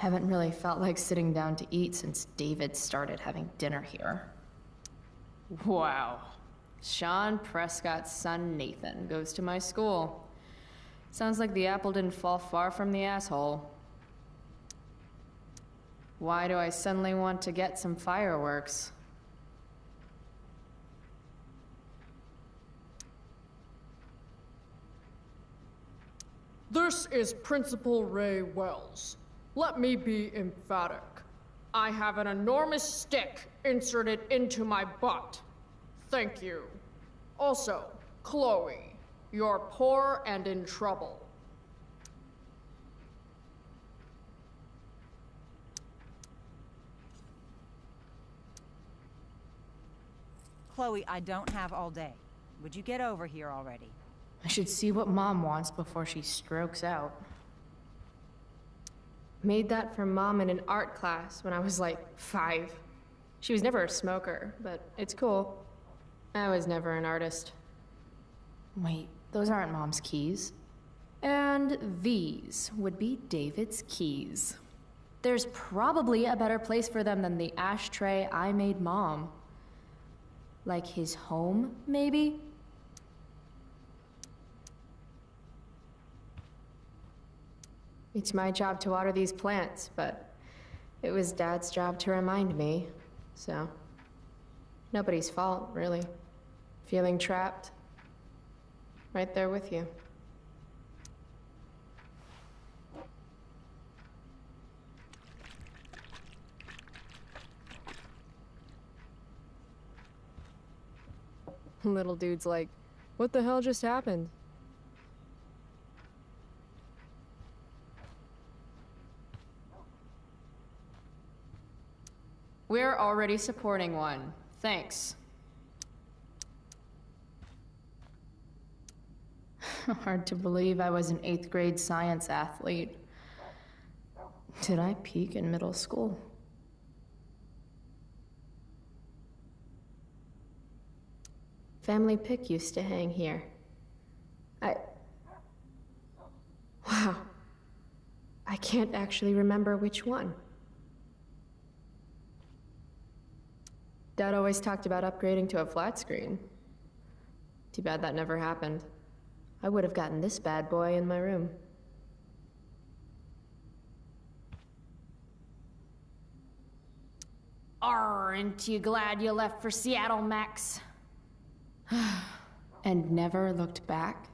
Haven't really felt like sitting down to eat since David started having dinner here. Wow. Sean Prescott's son Nathan goes to my school. Sounds like the apple didn't fall far from the asshole. Why do I suddenly want to get some fireworks? This is Principal Ray Wells. Let me be emphatic. I have an enormous stick inserted into my butt. Thank you. Also, Chloe, you're poor and in trouble. Chloe, I don't have all day. Would you get over here already? I should see what Mom wants before she strokes out. Made that for Mom in an art class when I was like 5. She was never a smoker, but it's cool. I was never an artist. Wait, those aren't Mom's keys. And these would be David's keys. There's probably a better place for them than the ashtray I made Mom. Like his home, maybe? It's my job to water these plants, but it was Dad's job to remind me, so nobody's fault, really. Feeling trapped? Right there with you. Little dude's like, what the hell just happened? We're already supporting one. Thanks. Hard to believe I was an 8th grade science athlete. Did I peak in middle school? Family pic used to hang here. Wow. I can't actually remember which one. Dad always talked about upgrading to a flat screen. Too bad that never happened. I would have gotten this bad boy in my room. Aren't you glad you left for Seattle, Max? And never looked back?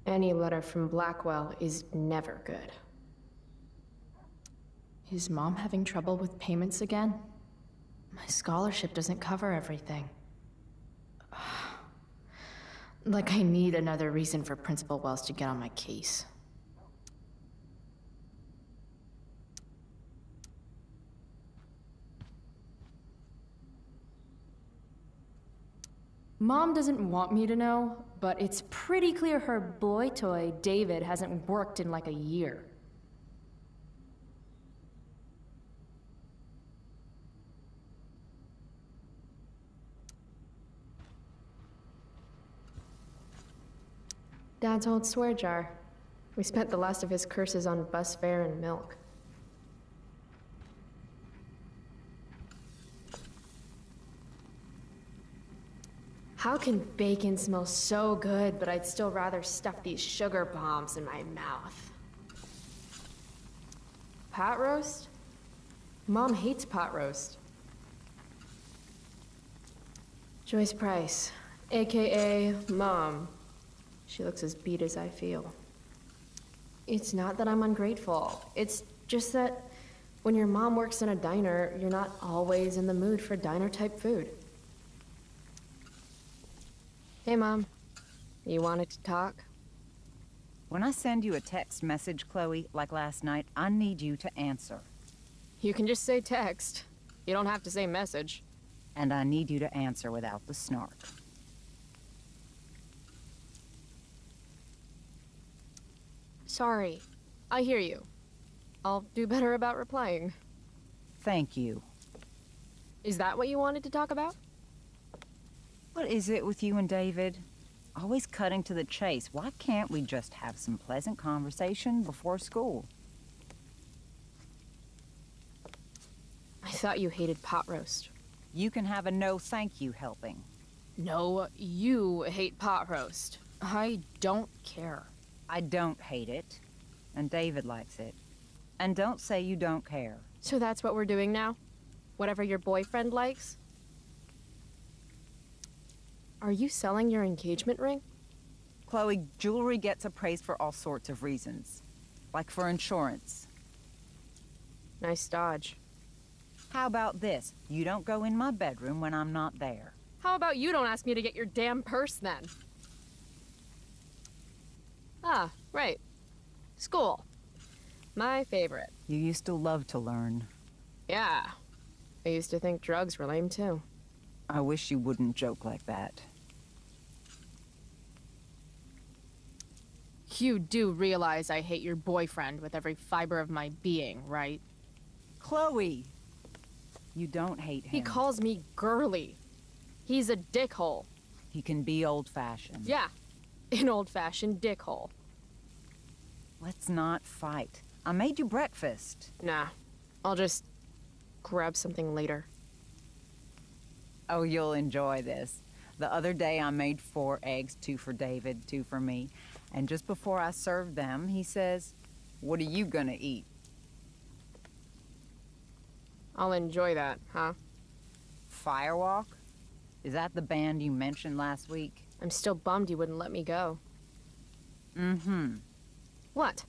Any letter from Blackwell is never good. Is Mom having trouble with payments again? My scholarship doesn't cover everything. Like I need another reason for Principal Wells to get on my case. Mom doesn't want me to know, but it's pretty clear her boy toy, David, hasn't worked in like a year. Dad's old swear jar. We spent the last of his curses on bus fare and milk. How can bacon smell so good, but I'd still rather stuff these sugar bombs in my mouth? Pot roast? Mom hates pot roast. Joyce Price, AKA Mom. She looks as beat as I feel. It's not that I'm ungrateful. It's just that when your mom works in a diner, you're not always in the mood for diner-type food. Hey, Mom. You wanted to talk? When I send you a text message, Chloe, like last night, I need you to answer. You can just say text. You don't have to say message. And I need you to answer without the snark. Sorry. I hear you. I'll do better about replying. Thank you. Is that what you wanted to talk about? What is it with you and David? Always cutting to the chase. Why can't we just have some pleasant conversation before school? I thought you hated pot roast. You can have a no thank you helping. No, you hate pot roast. I don't care. I don't hate it, and David likes it. And don't say you don't care. So that's what we're doing now? Whatever your boyfriend likes? Are you selling your engagement ring? Chloe, jewelry gets appraised for all sorts of reasons. Like for insurance. Nice dodge. How about this? You don't go in my bedroom when I'm not there. How about you don't ask me to get your damn purse then? Ah, right. School. My favorite. You used to love to learn. Yeah. I used to think drugs were lame too. I wish you wouldn't joke like that. You do realize I hate your boyfriend with every fiber of my being, right? Chloe! You don't hate him. He calls me girly. He's a dickhole. He can be old-fashioned. Yeah, an old-fashioned dickhole. Let's not fight. I made you breakfast. Nah, I'll just grab something later. Oh, you'll enjoy this. The other day I made 4 eggs, 2 for David, 2 for me. And just before I served them, he says, "What are you gonna eat?" I'll enjoy that, huh? Firewalk? Is that the band you mentioned last week? I'm still bummed you wouldn't let me go. Mm-hmm. What?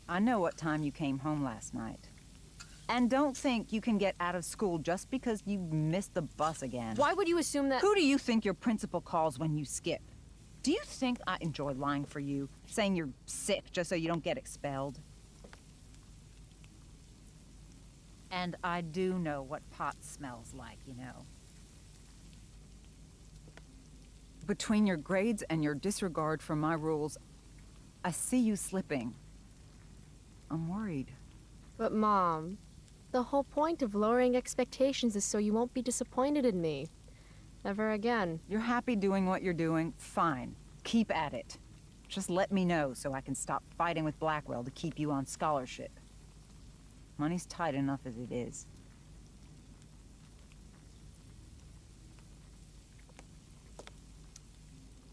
I know what time you came home last night. And don't think you can get out of school just because you missed the bus again. Why would you assume that— Who do you think your principal calls when you skip? Do you think I enjoy lying for you, saying you're sick just so you don't get expelled? And I do know what pot smells like, you know. Between your grades and your disregard for my rules, I see you slipping. I'm worried. But Mom, the whole point of lowering expectations is so you won't be disappointed in me. Ever again. You're happy doing what you're doing? Fine. Keep at it. Just let me know so I can stop fighting with Blackwell to keep you on scholarship. Money's tight enough as it is.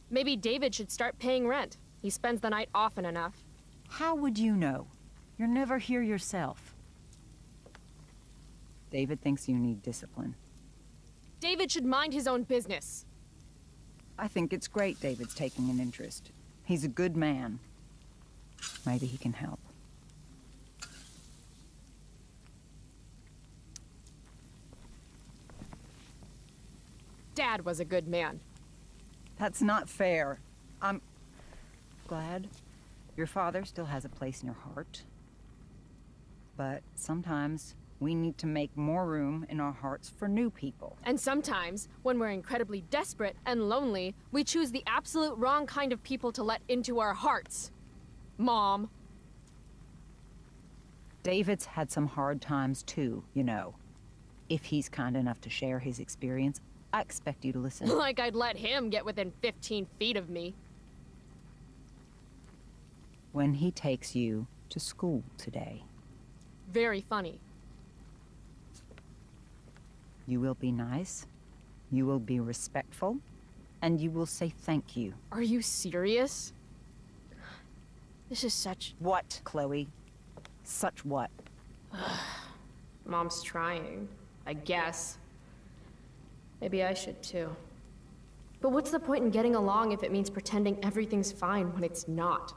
Maybe David should start paying rent. He spends the night often enough. How would you know? You're never here yourself. David thinks you need discipline. David should mind his own business. I think it's great David's taking an interest. He's a good man. Maybe he can help. Dad was a good man. That's not fair. I'm glad your father still has a place in your heart. But sometimes we need to make more room in our hearts for new people. And sometimes, when we're incredibly desperate and lonely, we choose the absolute wrong kind of people to let into our hearts. Mom. David's had some hard times too, you know. If he's kind enough to share his experience, I expect you to listen. Like I'd let him get within 15 feet of me. When he takes you to school today, Very funny. you will be nice, you will be respectful, and you will say thank you. Are you serious? This is such— What, Chloe? Such what? Mom's trying, I guess. Maybe I should too. But what's the point in getting along if it means pretending everything's fine when it's not?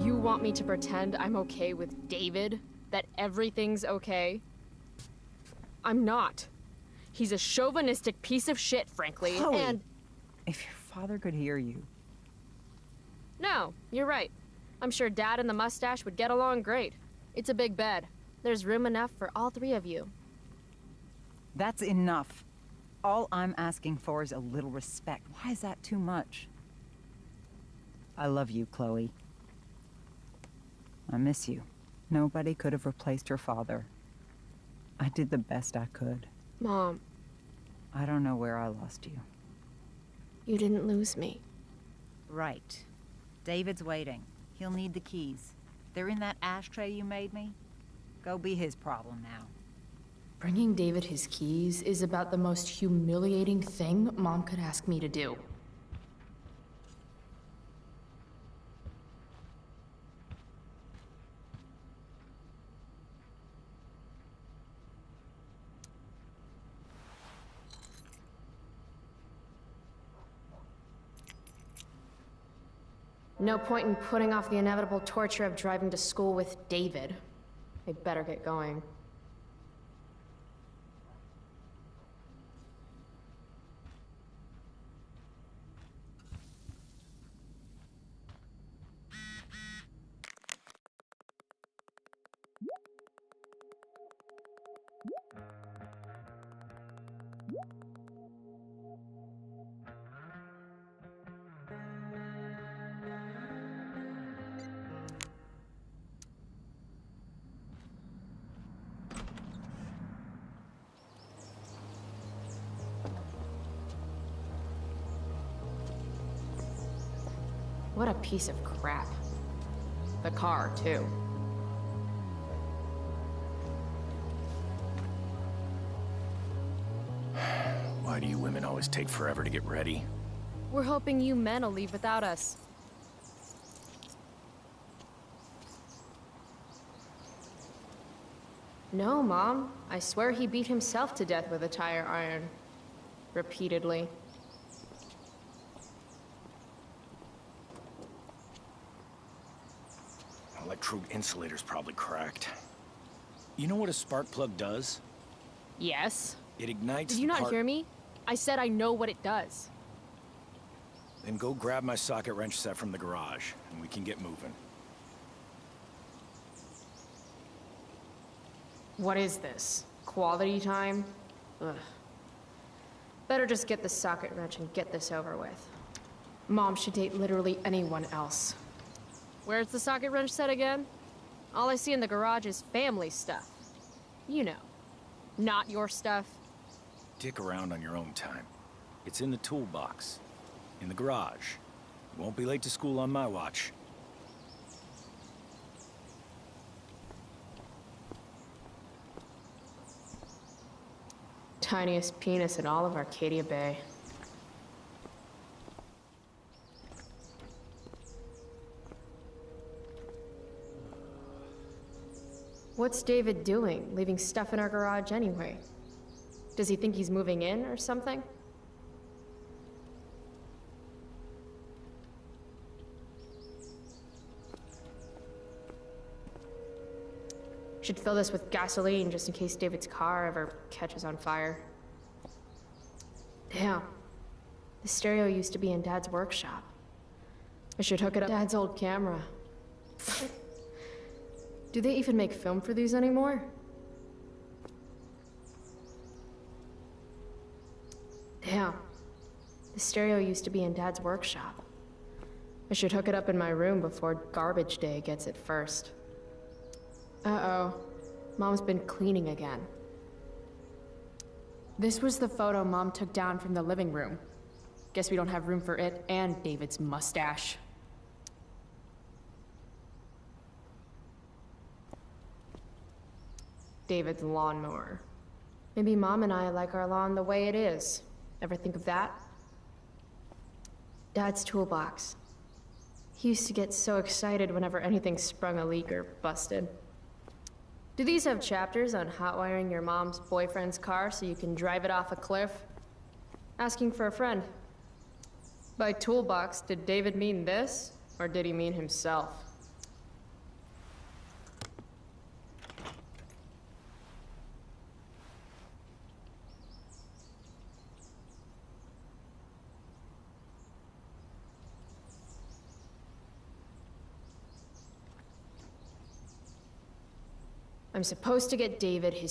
You want me to pretend I'm okay with David? That everything's okay? I'm not. He's a chauvinistic piece of shit, frankly, Chloe. and— If your father could hear you. No, you're right. I'm sure Dad and the mustache would get along great. It's a big bed. There's room enough for all 3 of you. That's enough. All I'm asking for is a little respect. Why is that too much? I love you, Chloe. I miss you. Nobody could have replaced your father. I did the best I could. Mom, I don't know where I lost you. you didn't lose me. Right. David's waiting. He'll need the keys. They're in that ashtray you made me. Go be his problem now. Bringing David his keys is about the most humiliating thing Mom could ask me to do. No point in putting off the inevitable torture of driving to school with David. I better get going. What a piece of crap. The car, too. Why do you women always take forever to get ready? We're hoping you men will leave without us. No, Mom. I swear he beat himself to death with a tire iron. Repeatedly. Electrode insulator's probably cracked. You know what a spark plug does? Yes? It ignites Did you the not part- hear me? I said I know what it does. Then go grab my socket wrench set from the garage, and we can get moving. What is this? Quality time? Ugh. Better just get the socket wrench and get this over with. Mom should date literally anyone else. Where's the socket wrench set again? All I see in the garage is family stuff. You know, not your stuff. Dick around on your own time. It's in the toolbox. In the garage. You won't be late to school on my watch. Tiniest penis in all of Arcadia Bay. What's David doing, leaving stuff in our garage anyway? Does he think he's moving in or something? Should fill this with gasoline just in case David's car ever catches on fire. Damn. The stereo used to be in Dad's workshop. I should hook it up to Dad's old camera. Do they even make film for these anymore? Damn. The stereo used to be in Dad's workshop. I should hook it up in my room before garbage day gets it first. Uh-oh. Mom's been cleaning again. This was the photo Mom took down from the living room. Guess we don't have room for it and David's mustache. David's lawnmower. Maybe Mom and I like our lawn the way it is. Ever think of that? Dad's toolbox. He used to get so excited whenever anything sprung a leak or busted. Do these have chapters on hotwiring your mom's boyfriend's car so you can drive it off a cliff? Asking for a friend. By toolbox, did David mean this, or did he mean himself? I'm supposed to get David his